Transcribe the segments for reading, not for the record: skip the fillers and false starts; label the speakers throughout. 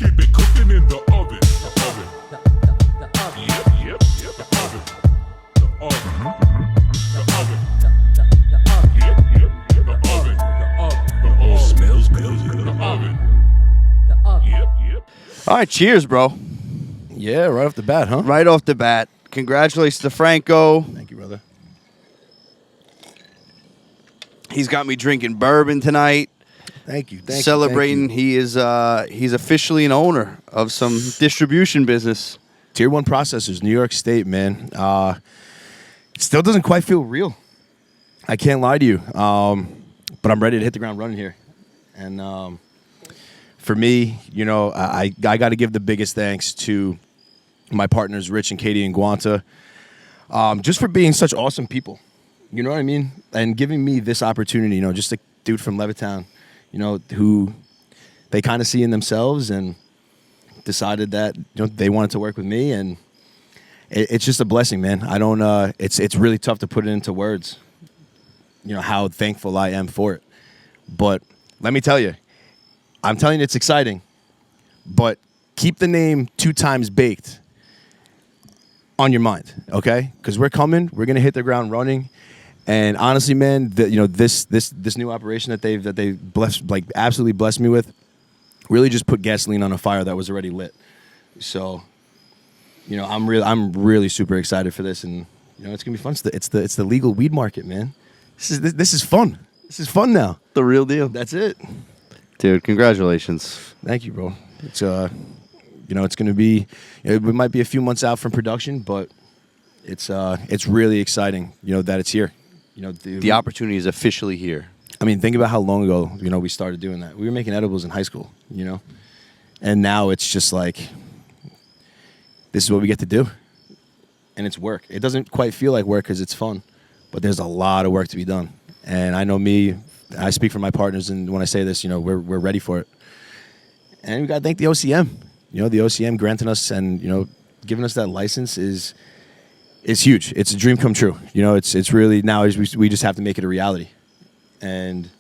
Speaker 1: Keep it cooking in the oven. The oven. The oven. Yep. The oven. The oven. The oven. The oven. Yep. The oven. The oven smells good. The oven. The oven. Yep.
Speaker 2: All right, cheers, bro.
Speaker 3: Yeah, right off the bat, huh?
Speaker 2: Right off the bat. Congratulations to Franco.
Speaker 3: Thank you, brother.
Speaker 2: He's got me drinking bourbon tonight.
Speaker 3: Thank you.
Speaker 2: Celebrating. He is he's officially an owner of some distribution business.
Speaker 3: Tier 1 processors, New York State, man. It still doesn't quite feel real. I can't lie to you. But I'm ready to hit the ground running here. And for me, you know, I got to give the biggest thanks to my partners, Rich and Katie and Guanta, just for being such awesome people. You know what I mean? And giving me this opportunity, you know, just a dude from Levittown, you know, who they kind of see in themselves and decided that, you know, they wanted to work with me. And it's just a blessing, man. I don't, it's really tough to put it into words, you know, how thankful I am for it. But let me tell you, I'm telling you it's exciting, but keep the name 2 Times Baked on your mind, okay? Because we're coming, we're gonna hit the ground running, and honestly, man, you know, this new operation that they blessed, like absolutely blessed me with, really just put gasoline on a fire that was already lit. So, you know, I'm really super excited for this, and you know, it's gonna be fun. It's the legal weed market, man. This is fun. This is fun now.
Speaker 2: The real deal.
Speaker 3: That's it.
Speaker 2: Dude, congratulations.
Speaker 3: Thank you, bro. It's you know, it's going to be, it might be a few months out from production, but it's really exciting, you know, that it's here. You know,
Speaker 2: the opportunity is officially here.
Speaker 3: I mean, think about how long ago, you know, we started doing that. We were making edibles in high school, you know, and now it's just like, this is what we get to do, and it's work. It doesn't quite feel like work because it's fun, but there's a lot of work to be done. And I know me, I speak for my partners, and when I say this, you know, we're ready for it. And we got to thank the OCM. You know, the OCM granting us and, you know, giving us that license is huge. It's a dream come true. You know, it's really, now we just have to make it a reality. And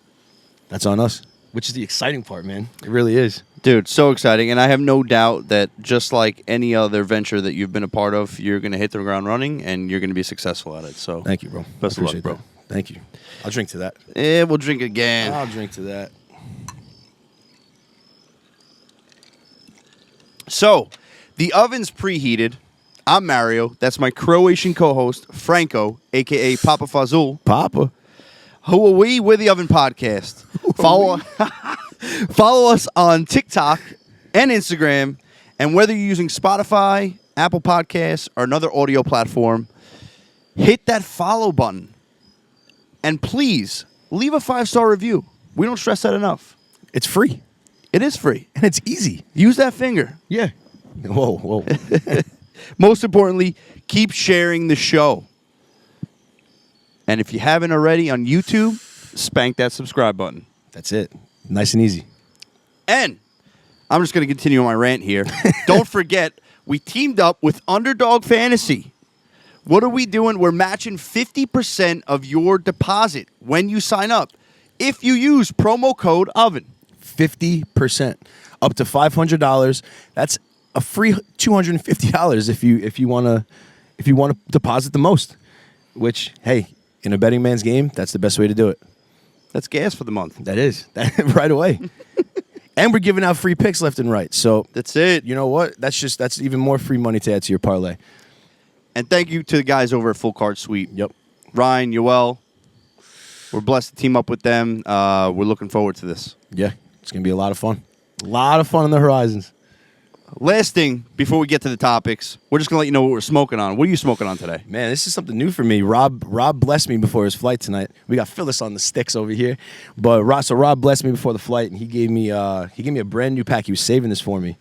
Speaker 3: that's on us, which is the exciting part, man. It really is.
Speaker 2: Dude, so exciting. And I have no doubt that just like any other venture that you've been a part of, you're going to hit the ground running and you're going to be successful at it. So
Speaker 3: thank you, bro.
Speaker 2: Best of luck, bro.
Speaker 3: That. Thank you. I'll drink to that.
Speaker 2: Yeah, we'll drink again.
Speaker 3: I'll drink to that.
Speaker 2: So, the oven's preheated. I'm Mario. That's my Croatian co-host, Franco, a.k.a. Papa Fazul.
Speaker 3: Papa.
Speaker 2: Who are we? We're the Oven Podcast. Follow us on TikTok and Instagram. And whether you're using Spotify, Apple Podcasts, or another audio platform, hit that follow button. And please, leave a 5-star review. We don't stress that enough.
Speaker 3: It's free.
Speaker 2: It is free.
Speaker 3: And it's easy.
Speaker 2: Use that finger.
Speaker 3: Yeah. Whoa.
Speaker 2: Most importantly, keep sharing the show. And if you haven't already on YouTube, spank that subscribe button.
Speaker 3: That's it. Nice and easy.
Speaker 2: And I'm just going to continue my rant here. Don't forget, we teamed up with Underdog Fantasy. What are we doing? We're matching 50% of your deposit when you sign up if you use promo code OVEN.
Speaker 3: 50%, up to $500. That's a free $250 if you want to deposit the most. Which, hey, in a betting man's game, that's the best way to do it.
Speaker 2: That's gas for the month.
Speaker 3: That is right away. And we're giving out free picks left and right. So
Speaker 2: that's it.
Speaker 3: You know what? That's even more free money to add to your parlay.
Speaker 2: And thank you to the guys over at Full Card Suite.
Speaker 3: Yep.
Speaker 2: Ryan, Yoel. We're blessed to team up with them. We're looking forward to this.
Speaker 3: Yeah. It's going to be a lot of fun. A lot of fun on the horizons.
Speaker 2: Last thing, before we get to the topics, we're just going to let you know what we're smoking on. What are you smoking on today?
Speaker 3: Man, this is something new for me. Rob blessed me before his flight tonight. We got Phyllis on the sticks over here. But Rob blessed me before the flight, and he gave me a brand new pack. He was saving this for me.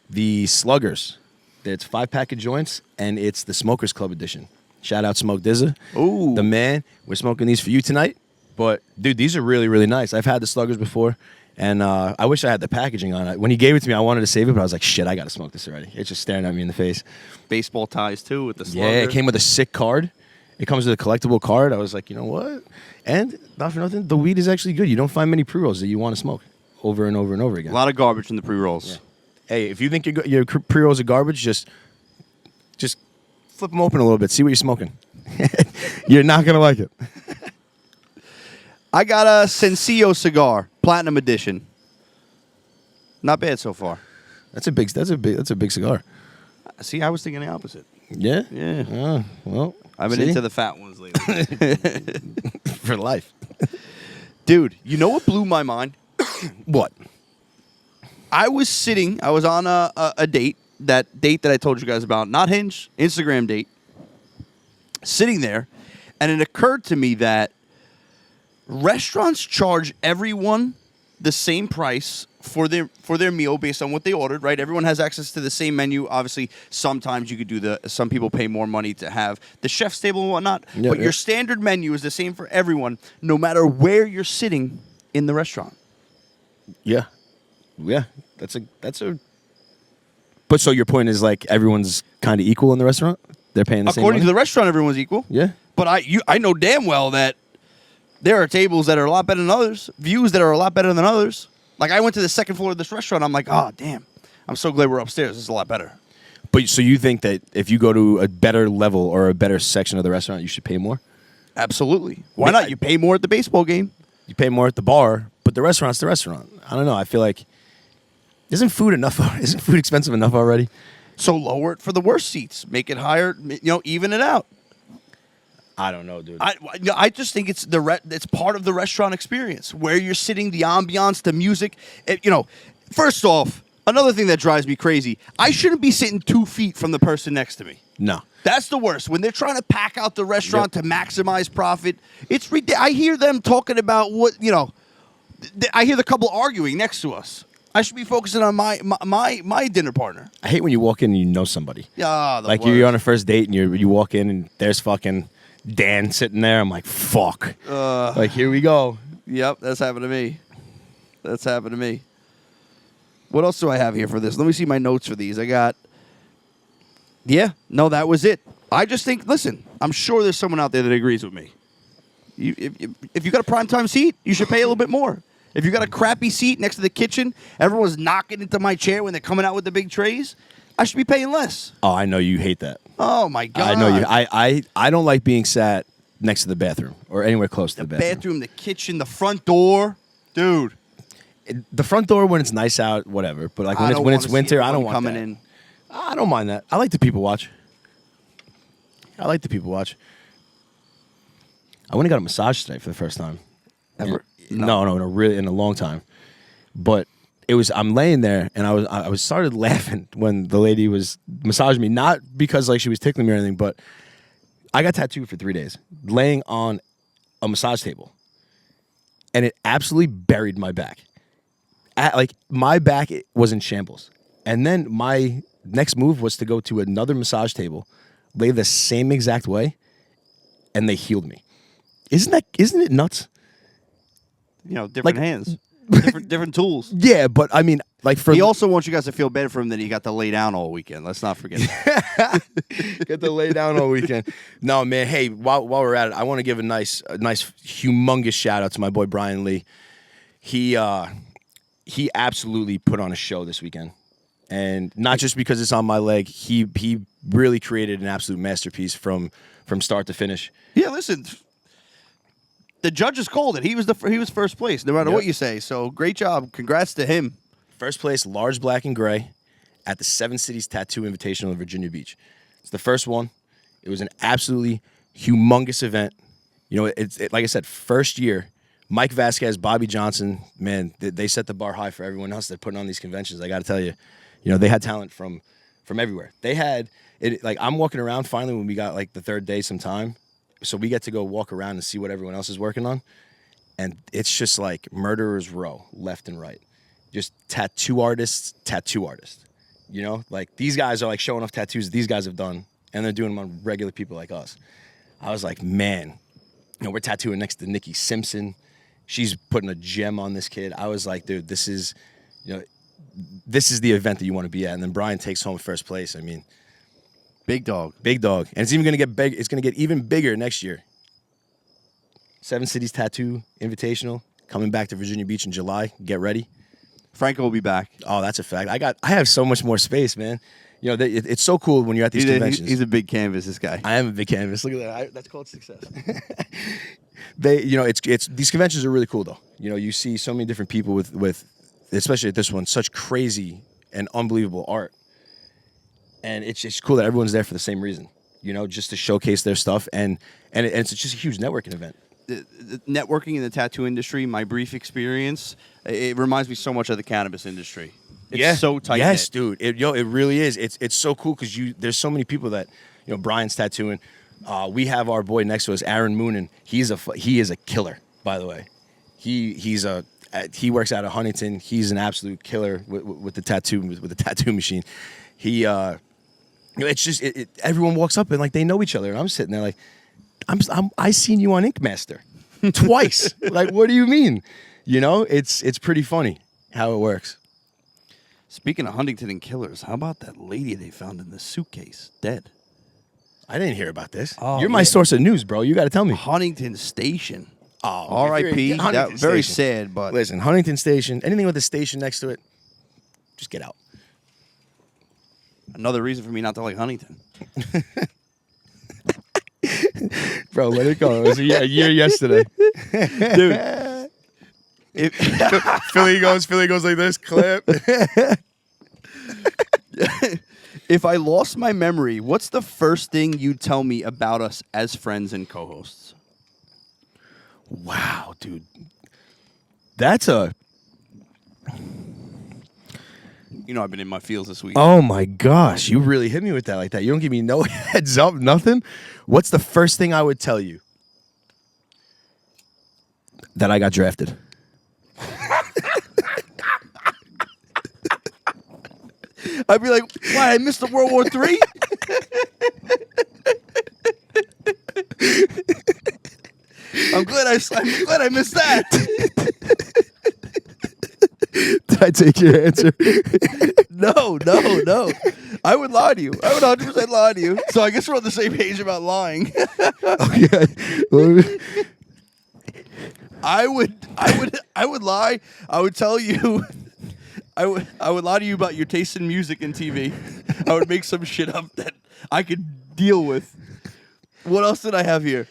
Speaker 3: The Sluggers. It's 5-pack of joints, and it's the Smokers Club edition. Shout out Smoke Dizza.
Speaker 2: Ooh.
Speaker 3: The man. We're smoking these for you tonight. But, dude, these are really, really nice. I've had the Sluggers before. And I wish I had the packaging on it. When he gave it to me, I wanted to save it, but I was like, shit, I got to smoke this already. It's just staring at me in the face.
Speaker 2: Baseball ties, too, with the Slugger.
Speaker 3: Yeah, it came with a sick card. It comes with a collectible card. I was like, you know what? And not for nothing, the weed is actually good. You don't find many pre-rolls that you want to smoke over and over and over again.
Speaker 2: A lot of garbage in the pre-rolls.
Speaker 3: Hey, if you think your pre-rolls are garbage, just flip them open a little bit. See what you're smoking. You're not going to like it.
Speaker 2: I got a Sencillo cigar, Platinum Edition. Not bad so far.
Speaker 3: That's a big cigar.
Speaker 2: See, I was thinking the opposite.
Speaker 3: Yeah?
Speaker 2: Yeah.
Speaker 3: Well,
Speaker 2: I've been into the fat ones lately.
Speaker 3: for life.
Speaker 2: Dude, you know what blew my mind?
Speaker 3: What?
Speaker 2: I was on a date, that date that I told you guys about, not Hinge, Instagram date, sitting there, and it occurred to me that restaurants charge everyone the same price for their meal based on what they ordered, right? Everyone has access to the same menu. Obviously, sometimes you could do some people pay more money to have the chef's table and whatnot, but your standard menu is the same for everyone, no matter where you're sitting in the restaurant.
Speaker 3: Yeah. Yeah. That's a. But so your point is like everyone's kind of equal in the restaurant? They're paying the same
Speaker 2: According to
Speaker 3: money?
Speaker 2: the restaurant, everyone's equal.
Speaker 3: Yeah.
Speaker 2: But I know damn well that there are tables that are a lot better than others, views that are a lot better than others. Like, I went to the second floor of this restaurant. I'm like, oh, damn. I'm so glad we're upstairs. This is a lot better.
Speaker 3: But so you think that if you go to a better level or a better section of the restaurant, you should pay more?
Speaker 2: Absolutely. Why not? You pay more at the baseball game.
Speaker 3: You pay more at the bar, but the restaurant's the restaurant. I don't know. I feel like isn't food expensive enough already?
Speaker 2: So lower it for the worst seats. Make it higher. Even it out.
Speaker 3: I don't know, dude.
Speaker 2: I just think it's it's part of the restaurant experience where you're sitting, the ambiance, the music. First off, another thing that drives me crazy: I shouldn't be sitting 2 feet from the person next to me.
Speaker 3: No,
Speaker 2: that's the worst. When they're trying to pack out the restaurant to maximize profit, it's ridiculous. I hear them talking about I hear the couple arguing next to us. I should be focusing on my dinner partner.
Speaker 3: I hate when you walk in and you know somebody.
Speaker 2: Yeah,
Speaker 3: like
Speaker 2: worst.
Speaker 3: you're on a first date and you walk in and there's fucking Dan sitting there. I'm like, fuck. Like, here we go.
Speaker 2: Yep, that's happened to me. What else do I have here for this? Let me see my notes for these. I got... Yeah, no, that was it. I just think, listen, I'm sure there's someone out there that agrees with me. If you got a primetime seat, you should pay a little bit more. If you got a crappy seat next to the kitchen, everyone's knocking into my chair when they're coming out with the big trays, I should be paying less.
Speaker 3: Oh, I know you hate that.
Speaker 2: Oh, my God.
Speaker 3: I know you. I don't like being sat next to the bathroom or anywhere close to the bathroom.
Speaker 2: The kitchen, the front door. Dude.
Speaker 3: The front door when it's nice out, whatever. But like when it's winter, I don't want
Speaker 2: coming
Speaker 3: that.
Speaker 2: in.
Speaker 3: I don't mind that. I like the people watch. I went and got a massage today for the first time.
Speaker 2: Ever?
Speaker 3: No, really in a long time. But I'm laying there and I was started laughing when the lady was massaging me, not because like she was tickling me or anything, but I got tattooed for 3 days, laying on a massage table. And it absolutely buried my back. My back was in shambles. And then my next move was to go to another massage table, lay the same exact way, and they healed me. Isn't it nuts?
Speaker 2: Different hands, different tools.
Speaker 3: Yeah, but I mean, like
Speaker 2: he also wants you guys to feel bad for him that he got to lay down all weekend. Let's not forget that.
Speaker 3: Get to lay down all weekend. No, man. Hey, while we're at it, I want to give a nice, humongous shout out to my boy Bryan Lee. He absolutely put on a show this weekend. And not just because it's on my leg, he really created an absolute masterpiece from start to finish.
Speaker 2: Yeah, listen, the judges called it. He was first place, no matter what you say. So great job, congrats to him.
Speaker 3: First place, large black and gray, at the Seven Cities Tattoo Invitational in Virginia Beach. It's the first one. It was an absolutely humongous event. It's like I said, first year. Mike Vasquez, Bobby Johnson, man, they set the bar high for everyone else that putting on these conventions. I got to tell you. They had talent from everywhere. They had it. Like, I'm walking around finally when we got like the third day some time, so we get to go walk around and see what everyone else is working on, and it's just like murderer's row, left and right, just tattoo artists. Like these guys are like showing off tattoos these guys have done, and they're doing them on regular people like us. I was like, man, we're tattooing next to Nikki Simpson. She's putting a gem on this kid. I was like, dude, this is the event that you want to be at. And then Bryan takes home first place. I mean,
Speaker 2: big dog.
Speaker 3: And it's even going to get big. It's going to get even bigger next year. Seven Cities Tattoo Invitational coming back to Virginia Beach in July. Get ready.
Speaker 2: Franco will be back.
Speaker 3: Oh, that's a fact. I have so much more space, man. You know, it's so cool when you're at these conventions.
Speaker 2: He's a big canvas, this guy.
Speaker 3: I am a big canvas. Look at that. That's called success. It's these conventions are really cool though. You know, you see so many different people with especially at this one, such crazy and unbelievable art. And it's just cool that everyone's there for the same reason. You know, just to showcase their stuff, and it's just a huge networking event.
Speaker 2: The networking in the tattoo industry, my brief experience, it reminds me so much of the cannabis industry. It's so tight.
Speaker 3: Yes, dude. It really is. It's so cool because there's so many people that, you know, Bryan's tattooing. We have our boy next to us, Aaron Moonen. He is a killer, by the way. He works out of Huntington. He's an absolute killer with the tattoo machine. He you know, it's just everyone walks up and like they know each other, and I'm sitting there like, I seen you on Ink Master twice. Like, what do you mean? You know, it's pretty funny how it works.
Speaker 2: Speaking of Huntington and killers, how about that lady they found in the suitcase, dead?
Speaker 3: I didn't hear about this.
Speaker 2: Oh,
Speaker 3: You're my source of news, bro. You got to tell me.
Speaker 2: Huntington Station.
Speaker 3: Oh,
Speaker 2: R.I.P.
Speaker 3: Huntington
Speaker 2: Very
Speaker 3: Station.
Speaker 2: sad, but
Speaker 3: Listen, Huntington Station, anything with a station next to it, just get out.
Speaker 2: another reason for me not to like Huntington.
Speaker 3: Bro, let it go. It was a year yesterday.
Speaker 2: Dude.
Speaker 3: Philly goes like this, clip.
Speaker 2: If I lost my memory, what's the first thing you'd tell me about us as friends and co-hosts?
Speaker 3: Wow, dude. That's a...
Speaker 2: You know I've been in my feels this week.
Speaker 3: Oh, my gosh. You really hit me with that like that. You don't give me no heads up, nothing? What's the first thing I would tell you? That I got drafted.
Speaker 2: I'd be like, why, I missed the World War III? I'm glad I missed that.
Speaker 3: Did I take your answer?
Speaker 2: No. I would lie to you. I would 100% lie to you. So I guess we're on the same page about lying.
Speaker 3: Okay.
Speaker 2: I would lie. I would tell you. I would lie to you about your taste in music and TV. I would make some shit up that I could deal with. What else did I have here?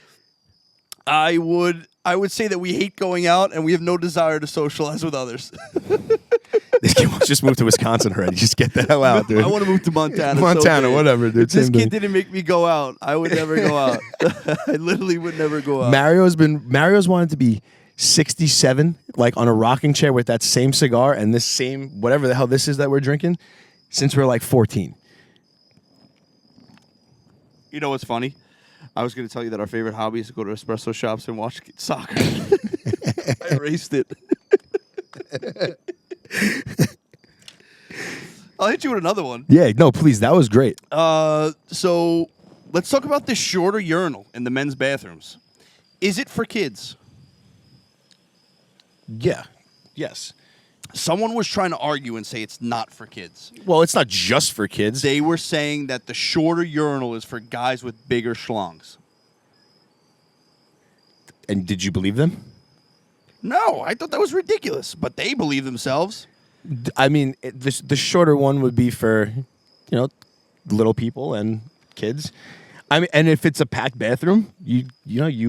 Speaker 2: I would say that we hate going out and we have no desire to socialize with others.
Speaker 3: This kid wants to just move to Wisconsin already. Just get the hell out, dude.
Speaker 2: I want to move to Montana.
Speaker 3: Montana,
Speaker 2: so
Speaker 3: whatever, dude.
Speaker 2: This
Speaker 3: Same
Speaker 2: kid
Speaker 3: thing.
Speaker 2: didn't make me go out. I would never go out. I literally would never go out.
Speaker 3: Mario's wanted to be 67, like on a rocking chair with that same cigar and this same whatever the hell this is that we're drinking, since we're like 14.
Speaker 2: You know what's funny? I was going to tell you that our favorite hobby is to go to espresso shops and watch soccer. I erased it. I'll hit you with another one.
Speaker 3: Yeah, no, please. That was great.
Speaker 2: So let's talk about this shorter urinal in the men's bathrooms. Is it for kids?
Speaker 3: Yeah. Yes.
Speaker 2: Someone was trying to argue and say it's not for kids.
Speaker 3: Well, it's not just for kids.
Speaker 2: They were saying that the shorter urinal is for guys with bigger schlongs.
Speaker 3: And did you believe them?
Speaker 2: No, I thought that was ridiculous, but they believe themselves.
Speaker 3: I mean, the shorter one would be for, you know, little people and kids. I mean, and if it's a packed bathroom, you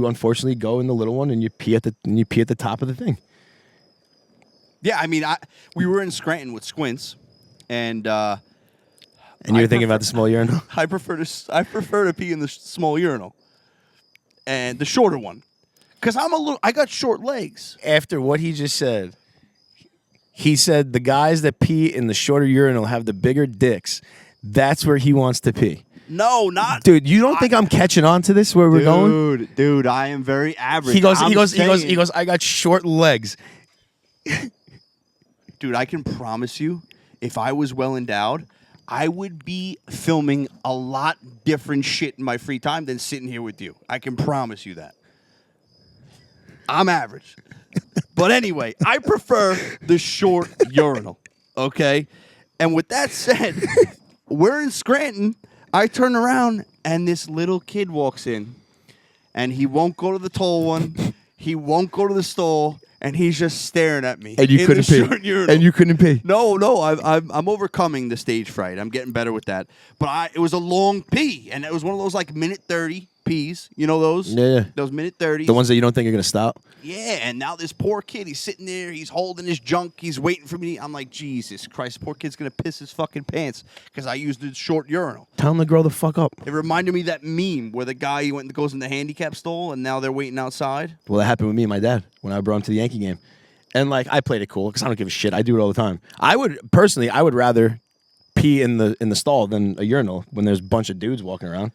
Speaker 3: unfortunately go in the little one and you pee at the top of the thing.
Speaker 2: Yeah, I mean, we were in Scranton with Squints, and
Speaker 3: you were thinking about the small urinal.
Speaker 2: I prefer to pee in the small urinal, and the shorter one, because I got short legs.
Speaker 3: After what he just said, he said the guys that pee in the shorter urinal have the bigger dicks. That's where he wants to pee.
Speaker 2: No, not
Speaker 3: dude. You don't think I'm catching on to this? Where we're going,
Speaker 2: dude? I am very average.
Speaker 3: He goes. I got short legs.
Speaker 2: Dude, I can promise you, if I was well endowed, I would be filming a lot different shit in my free time than sitting here with you. I can promise you that. I'm average. But anyway, I prefer the short urinal, okay? And with that said, we're in Scranton. I turn around, and this little kid walks in, and he won't go to the tall one. He won't go to the stall, and he's just staring at me.
Speaker 3: And you
Speaker 2: in
Speaker 3: couldn't
Speaker 2: the
Speaker 3: pee.
Speaker 2: short urinal.
Speaker 3: And you couldn't pee.
Speaker 2: No, I'm overcoming the stage fright. I'm getting better with that. But it was a long pee, and it was one of those like minute 30 pees. You know those?
Speaker 3: Yeah.
Speaker 2: Those minute 30s.
Speaker 3: The ones that you don't think are gonna stop.
Speaker 2: Yeah, and now this poor kid, he's sitting there, he's holding his junk, he's waiting for me. I'm like, Jesus Christ, poor kid's gonna piss his fucking pants because I used the short urinal.
Speaker 3: Tell him to grow the fuck up.
Speaker 2: It reminded me of that meme where the guy goes in the handicap stall, and now they're waiting outside.
Speaker 3: Well, that happened with me and my dad when I brought him to the Yankee game. And like I played it cool because I don't give a shit. I do it all the time. I would rather pee in the stall than a urinal when there's a bunch of dudes walking around.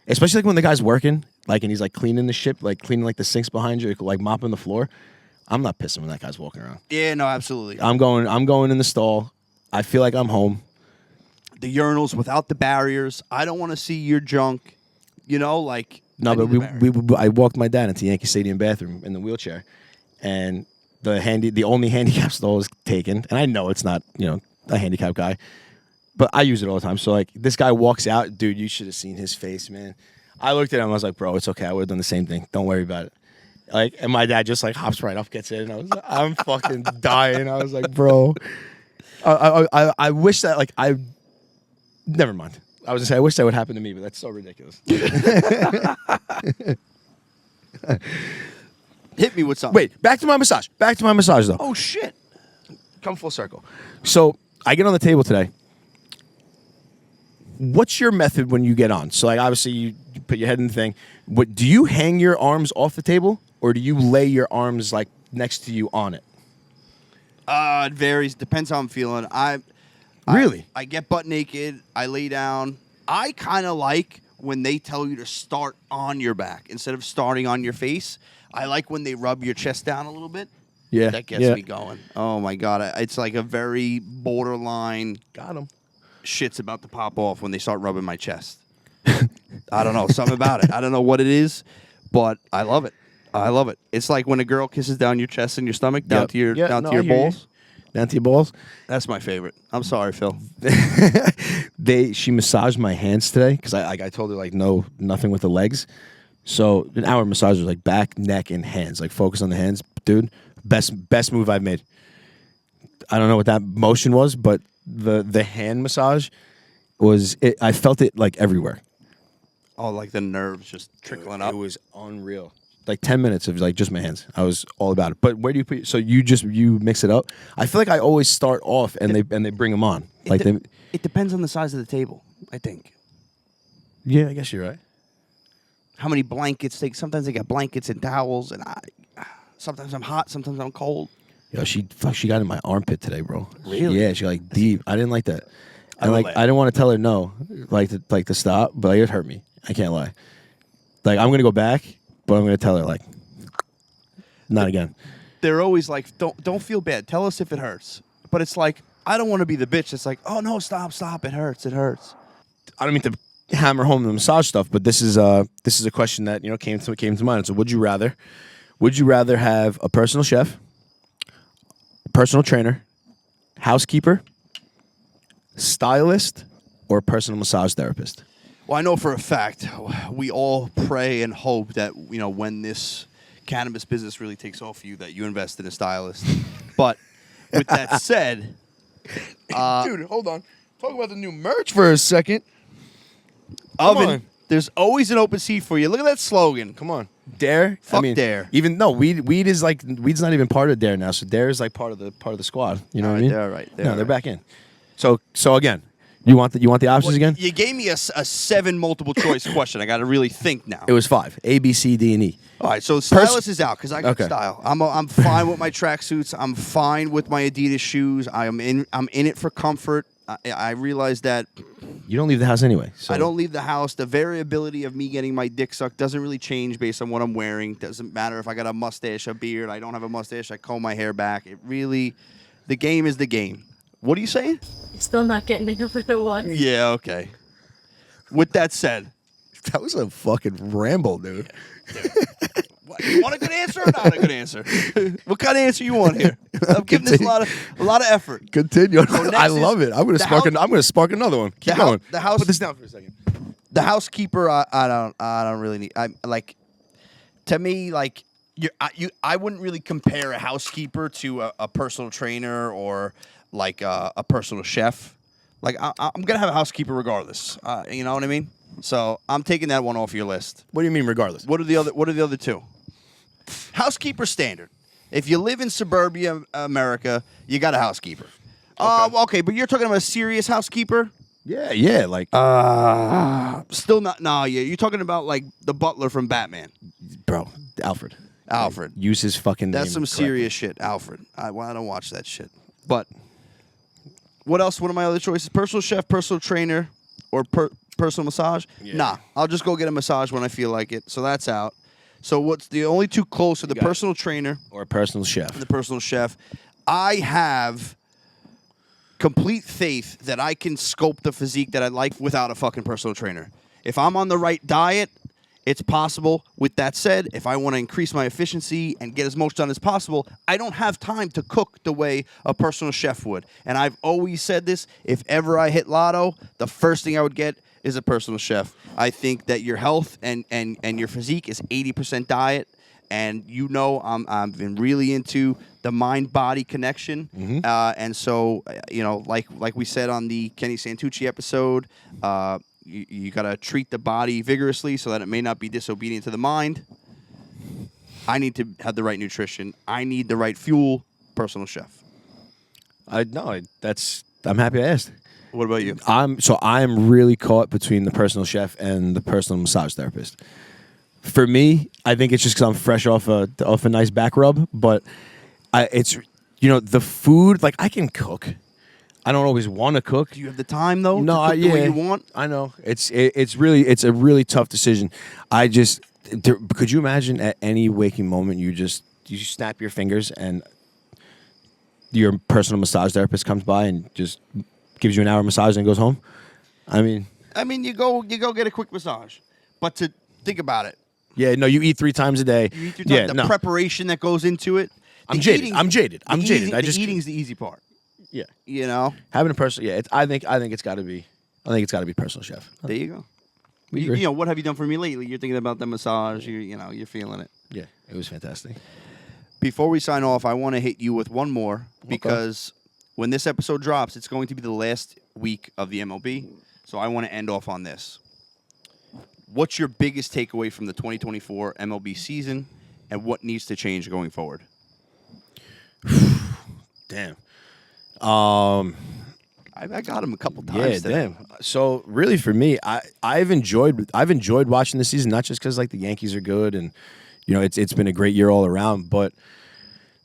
Speaker 3: Especially like when the guy's working, like and he's like cleaning the ship, like cleaning like the sinks behind you, like mopping the floor. I'm not pissing when that guy's walking around.
Speaker 2: Yeah, no, absolutely.
Speaker 3: I'm going in the stall. I feel like I'm home.
Speaker 2: The urinals without the barriers. I don't want to see your junk. You know, like
Speaker 3: No, but I walked my dad into Yankee Stadium bathroom in the wheelchair, and the only handicap stall is taken, and I know it's not a handicap guy, but I use it all the time. So like this guy walks out, dude, you should have seen his face, man. I looked at him, I was like, bro, it's okay. I would have done the same thing. Don't worry about it. Like, and my dad just like hops right up, gets in, and I'm fucking dying. I was like, bro, I wish that never mind. I was gonna say I wish that would happen to me, but that's so ridiculous.
Speaker 2: Hit me with something.
Speaker 3: Wait, back to my massage. Back to my massage though.
Speaker 2: Oh shit.
Speaker 3: Come full circle. So I get on the table today. What's your method when you get on? So like obviously you put your head in the thing. What do you hang your arms off the table, or do you lay your arms like next to you on it?
Speaker 2: It varies. Depends how I'm feeling.
Speaker 3: Really?
Speaker 2: I get butt naked. I lay down. I kind of like when they tell you to start on your back instead of starting on your face. I like when they rub your chest down a little bit.
Speaker 3: Yeah.
Speaker 2: That gets me going. Oh, my God. It's like a very borderline.
Speaker 3: Got him.
Speaker 2: Shit's about to pop off when they start rubbing my chest. I don't know. Something about it. I don't know what it is, but I love it. I love it. It's like when a girl kisses down your chest and your stomach, down to your balls.
Speaker 3: Down to your balls.
Speaker 2: That's my favorite. I'm sorry, Phil.
Speaker 3: She massaged my hands today because I told her like nothing with the legs. So an hour massage was like back, neck, and hands. Like focus on the hands, dude. Best move I've made. I don't know what that motion was, but the hand massage was. I felt it like everywhere.
Speaker 2: Oh, like the nerves just trickling up.
Speaker 3: It was unreal. Like 10 minutes of like just my hands. I was all about it. But where do you put? So you mix it up. I feel like I always start off and they bring them on.
Speaker 2: It depends on the size of the table, I think.
Speaker 3: Yeah, I guess you're right.
Speaker 2: How many blankets? Sometimes they got blankets and towels, and sometimes I'm hot, sometimes I'm cold.
Speaker 3: Yo, she got in my armpit today, bro.
Speaker 2: Really?
Speaker 3: Yeah, she got like deep. I didn't like that. I didn't want to tell her no, like to stop, but it hurt me. I can't lie. Like I'm gonna go back, but I'm gonna tell her like, not again. They're
Speaker 2: always like, don't feel bad. Tell us if it hurts. But it's like I don't want to be the bitch. It's like, oh no, stop, it hurts.
Speaker 3: I don't mean to hammer home the massage stuff, but this is a question that came to mind. So would you rather have a personal chef, personal trainer, housekeeper, stylist, or a personal massage therapist?
Speaker 2: Well, I know for a fact we all pray and hope that when this cannabis business really takes off for you, that you invest in a stylist. But with that said,
Speaker 3: dude, hold on. Talk about the new merch for a second.
Speaker 2: Oven. There's always an open seat for you. Look at that slogan.
Speaker 3: Come on. Dare?
Speaker 2: Fuck Dare.
Speaker 3: Even no, weed's not even part of Dare now. So Dare is like part of the squad. You know what I mean?
Speaker 2: They're all right.
Speaker 3: They're back in. So again, you want the options again?
Speaker 2: You gave me a 7 multiple choice question. I got to really think now.
Speaker 3: It was 5. A, B, C, D, and E.
Speaker 2: All right. So stylist is out because I got style. I'm fine with my tracksuits. I'm fine with my Adidas shoes. I'm in it for comfort. I realize that
Speaker 3: you don't leave the house anyway. So.
Speaker 2: I don't leave the house. The variability of me getting my dick sucked doesn't really change based on what I'm wearing. Doesn't matter if I got a mustache, a beard. I don't have a mustache. I comb my hair back. The game is the game. What are you saying?
Speaker 4: You're still not getting a better one.
Speaker 2: Yeah, okay. With that said.
Speaker 3: That was a fucking ramble, dude.
Speaker 2: What, you want a good answer or not a good answer? What kind of answer you want here? I'm giving this a lot of effort.
Speaker 3: Continue. I love it. I'm gonna spark another one. Keep going. Put this down for a second.
Speaker 2: The housekeeper, I don't really need. To me, like I wouldn't really compare a housekeeper to a personal trainer or like a personal chef. Like I'm gonna have a housekeeper regardless. You know what I mean? So I'm taking that one off your list.
Speaker 3: What do you mean, regardless?
Speaker 2: What are the other two? Housekeeper standard. If you live in suburbia America, you got a housekeeper. Okay, but you're talking about a serious housekeeper?
Speaker 3: Yeah, like
Speaker 2: Still not. No, yeah, you're talking about like the butler from Batman.
Speaker 3: bro, Alfred.
Speaker 2: Alfred.
Speaker 3: Use his fucking name.
Speaker 2: That's some
Speaker 3: correctly.
Speaker 2: serious shit, Alfred. I don't watch that shit. But what else? What are my other choices? Personal chef, personal trainer, or personal massage?
Speaker 3: Yeah.
Speaker 2: Nah, I'll just go get a massage when I feel like it. So that's out. So what's the only two close are the
Speaker 3: got it.
Speaker 2: personal trainer
Speaker 3: Or a personal chef.
Speaker 2: and the personal chef. I have complete faith that I can sculpt the physique that I like without a fucking personal trainer. If I'm on the right diet, it's possible. With that said, if I want to increase my efficiency and get as much done as possible, I don't have time to cook the way a personal chef would. And I've always said this, if ever I hit lotto, the first thing I would get is a personal chef. I think that your health and your physique is 80% diet. And you know I've been really into the mind-body connection. And so, you know, like we said on the Kenny Santucci episode, you got to treat the body vigorously so that it may not be disobedient to the mind. I need to have the right nutrition. I need the right fuel. Personal chef.
Speaker 3: I'm happy I asked.
Speaker 2: What about you?
Speaker 3: I'm really caught between the personal chef and the personal massage therapist. For me, I think it's just because I'm fresh off a nice back rub, but it's the food, like I can cook. I don't always want to cook.
Speaker 2: Do you have the time though?
Speaker 3: No,
Speaker 2: to cook the way you want.
Speaker 3: I know it's a really tough decision. Could you imagine at any waking moment you snap your fingers and your personal massage therapist comes by and just gives you an hour massage and goes home? I mean,
Speaker 2: you go get a quick massage, but to think about it.
Speaker 3: Yeah, no, you eat 3 times a day.
Speaker 2: You eat 3 times. The preparation that goes into it.
Speaker 3: I'm jaded. I'm jaded.
Speaker 2: Eating's the easy part.
Speaker 3: Yeah.
Speaker 2: You know?
Speaker 3: Having a personal, I think it's got to be personal chef.
Speaker 2: There you go.
Speaker 3: We
Speaker 2: You
Speaker 3: agree.
Speaker 2: know, what have you done for me lately? You're thinking about the massage. You're feeling it.
Speaker 3: Yeah, it was fantastic.
Speaker 2: Before we sign off, I want to hit you with one more because when this episode drops, it's going to be the last week of the MLB. So I want to end off on this. What's your biggest takeaway from the 2024 MLB season, and what needs to change going forward?
Speaker 3: Damn.
Speaker 2: I got him a couple times.
Speaker 3: Yeah, damn. So really, for me, I've enjoyed watching the season, not just because like the Yankees are good and it's been a great year all around, but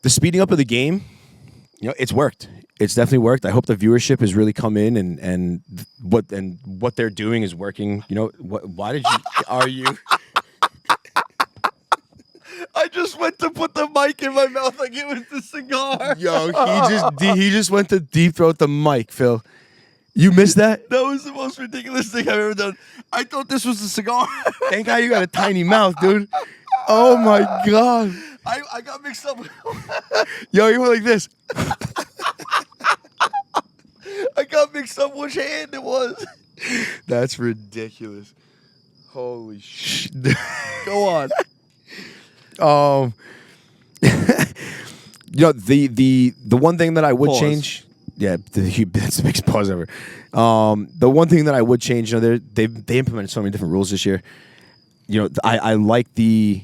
Speaker 3: the speeding up of the game, it's worked. It's definitely worked. I hope the viewership has really come in and what they're doing is working. Why did you? Are you?
Speaker 2: I just went to put the mic in my mouth like it was the cigar.
Speaker 3: Yo, he just went to deep throat the mic, Phil. You missed that?
Speaker 2: That was the most ridiculous thing I've ever done. I thought this was a cigar.
Speaker 3: Thank God you got a tiny mouth, dude. Oh my God.
Speaker 2: I got mixed up.
Speaker 3: Yo, you went like this.
Speaker 2: I got mixed up which hand it was.
Speaker 3: That's ridiculous. Holy shit.
Speaker 2: Go on.
Speaker 3: The one thing that I would
Speaker 2: Pause.
Speaker 3: change. Yeah, that's the biggest pause ever. The one thing that I would change, they implemented so many different rules this year. I like the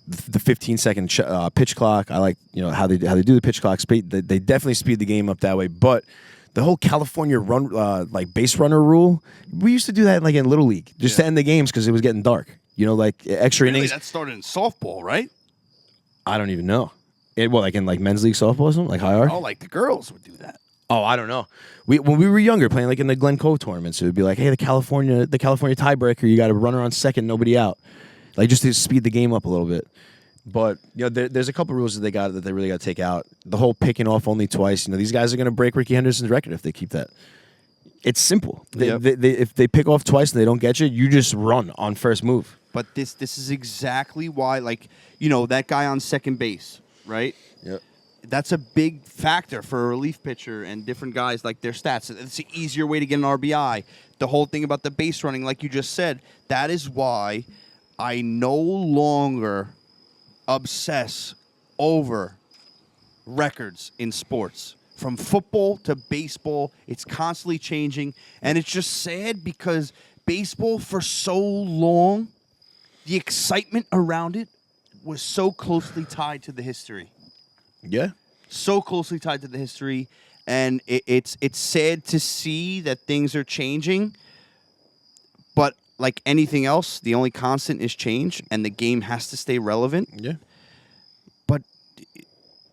Speaker 3: 15-second pitch clock. I like how they do the pitch clock. They definitely speed the game up that way. But the whole California run like base runner rule, we used to do that like in Little League just to end the games because it was getting dark. Like extra
Speaker 2: Really?
Speaker 3: innings.
Speaker 2: That started in softball, right?
Speaker 3: I don't even know. Like in like men's league softball or something, like high arc?
Speaker 2: Oh, like the girls would do that.
Speaker 3: Oh, I don't know. When we were younger, playing like in the Glen Cove tournaments, it would be like, hey, the California tiebreaker, you got a runner on second, nobody out, like just to speed the game up a little bit. But there's a couple rules that they really got to take out. The whole picking off only twice. These guys are going to break Ricky Henderson's record if they keep that. It's simple. If they pick off twice and they don't get you, you just run on first move.
Speaker 2: But this is exactly why, that guy on second base, right?
Speaker 3: Yep.
Speaker 2: That's a big factor for a relief pitcher and different guys, like their stats. It's an easier way to get an RBI. The whole thing about the base running, like you just said, that is why I no longer obsess over records in sports. From football to baseball, it's constantly changing. And it's just sad because baseball, for so long, the excitement around it was so closely tied to the history.
Speaker 3: Yeah.
Speaker 2: So closely tied to the history. And it's sad to see that things are changing. But like anything else, the only constant is change, and the game has to stay relevant.
Speaker 3: Yeah.
Speaker 2: But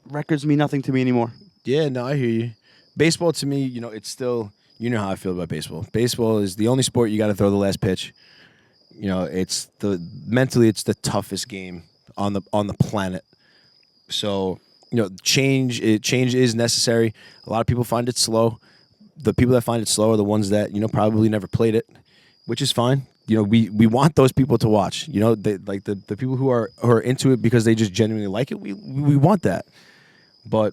Speaker 2: records mean nothing to me anymore.
Speaker 3: Yeah, no, I hear you. Baseball, to me, it's still, how I feel about baseball. Baseball is the only sport you got to throw the last pitch. It's mentally it's the toughest game on the planet. So, change is necessary. A lot of people find it slow. The people that find it slow are the ones that, probably never played it, which is fine. We want those people to watch. Like the people who are into it because they just genuinely like it. We want that. But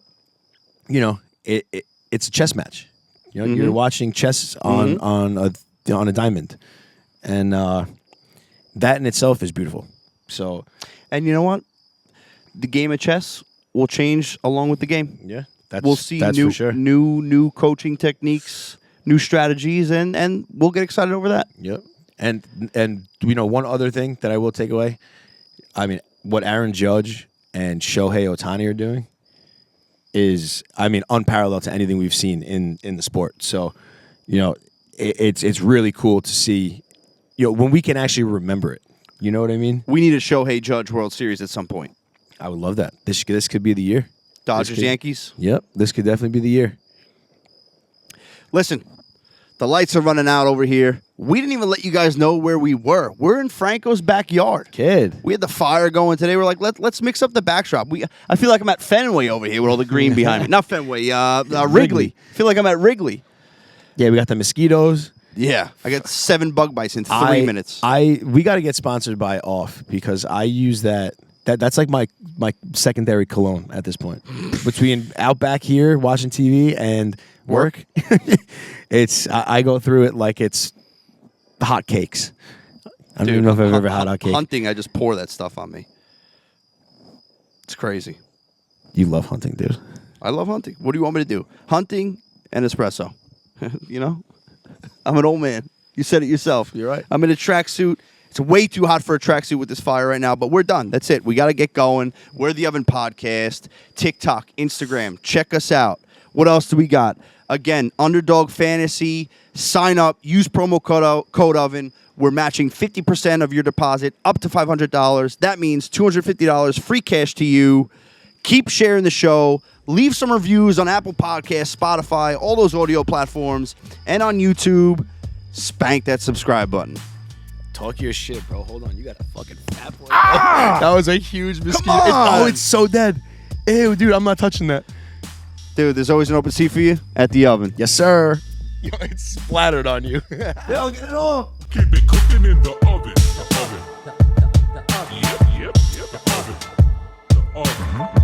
Speaker 3: it's a chess match. You're watching chess on a diamond, and that in itself is beautiful. So,
Speaker 2: and you know what? The game of chess will change along with the game.
Speaker 3: Yeah,
Speaker 2: we'll see
Speaker 3: that's
Speaker 2: new
Speaker 3: for sure.
Speaker 2: new coaching techniques, new strategies, and we'll get excited over that.
Speaker 3: Yep. And one other thing that I will take away, I mean, what Aaron Judge and Shohei Ohtani are doing is, unparalleled to anything we've seen in the sport. So, it's really cool to see, when we can actually remember it. You know what I mean?
Speaker 2: We need a Shohei Judge World Series at some point.
Speaker 3: I would love that. This could be the year.
Speaker 2: Dodgers, Yankees.
Speaker 3: Yep, this could definitely be the year.
Speaker 2: Listen, the lights are running out over here. We didn't even let you guys know where we were. We're in Franco's backyard.
Speaker 3: Kid.
Speaker 2: We had the fire going today. We're like, let's mix up the backdrop. I feel like I'm at Fenway over here with all the green behind me. Not Fenway, Wrigley. I feel like I'm at Wrigley.
Speaker 3: Yeah, we got the mosquitoes.
Speaker 2: Yeah, I got 7 bug bites in 3 minutes.
Speaker 3: We got to get sponsored by Off because I use that. That's like my secondary cologne at this point. Between out back here watching TV and work, I go through it like it's hot cakes. I don't even know if I've ever had hot cake.
Speaker 2: Hunting, I just pour that stuff on me. It's crazy.
Speaker 3: You love hunting, dude.
Speaker 2: I love hunting. What do you want me to do? Hunting and espresso. I'm an old man. You said it yourself.
Speaker 3: You're right.
Speaker 2: I'm in a tracksuit. It's way too hot for a tracksuit with this fire right now, but we're done. That's it. We got to get going. We're the Oven Podcast. TikTok, Instagram. Check us out. What else do we got? Again, Underdog Fantasy. Sign up. Use promo code Oven. We're matching 50% of your deposit up to $500. That means $250 free cash to you. Keep sharing the show. Leave some reviews on Apple Podcasts, Spotify, all those audio platforms, and on YouTube. Spank that subscribe button.
Speaker 3: Talk your shit, bro. Hold on. You got a fucking fat boy. That was a huge mosquito.
Speaker 2: on.
Speaker 3: It's so dead. Ew, dude, I'm not touching that.
Speaker 2: Dude, there's always an open seat for you at the oven.
Speaker 3: Yes, sir. Yo, it's splattered on you.
Speaker 2: Yo, get it off.
Speaker 1: Keep it cooking in the oven. The oven. Yep, the oven. The oven.